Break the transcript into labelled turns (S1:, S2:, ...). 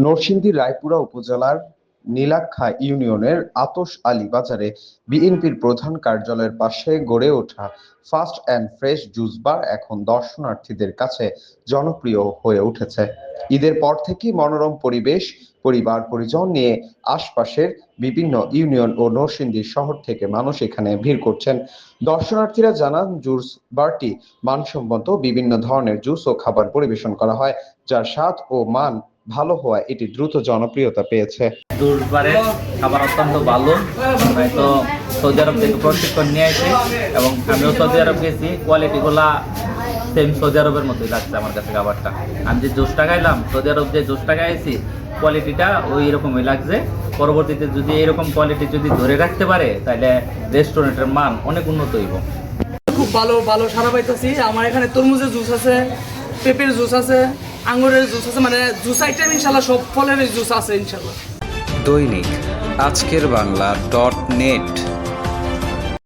S1: নরসিংদী রায়পুরা উপজেলার নীলাক্ষা ইউনিয়নের আতস আলী বাজারে বিএনপির প্রধান কার্যালয়ের পাশে গড়ে ওঠা fast and fresh juice bar এখন দর্শনার্থীদের কাছে জনপ্রিয় হয়ে উঠেছে। ঈদের পর থেকেই মনোরম পরিবেশ, পরিবার পরিজন নিয়ে আশপাশের বিভিন্ন ইউনিয়ন ও নরসিংদী শহর থেকে মানুষ এখানে ভিড় করছেন। দর্শনার্থীরা জানান, জুস বারটি মানসম্মত বিভিন্ন ধরনের জুস ও খাবার পরিবেশন করা হয়, যার স্বাদ ও মান ভালো হওয়ায় এটি দ্রুত জনপ্রিয়তা পেয়েছে।
S2: জুস বারের খাবার অত্যন্ত ভালো। হয়তো সৌদি আরব থেকে প্রশিক্ষণ নিয়ে আসি এবং আমিও সৌদি আরব গেছি। কোয়ালিটিগুলা সেম সৌদি আরবের মতোই লাগছে আমার কাছে খাবারটা। আমি যে জুসটা খাইলাম, সৌদি আরব যে জুসটা খাইছি কোয়ালিটিটা ওই রকমই লাগছে। পরবর্তীতে যদি এরকম কোয়ালিটি যদি ধরে রাখতে পারে তাহলে রেস্টুরেন্টের মান অনেক উন্নত হইব।
S3: খুব ভালো ভালো সারা পাইতেছি। আমার এখানে তরমুজের জুস আছে, পেঁপের জুস আছে, আঙুরের জুস আছে, মানে জুস আইটেম ইনশাল্লাহ সব ফলের জুস আছে ইনশাল্লাহ।
S4: দৈনিক আজকের বাংলা .net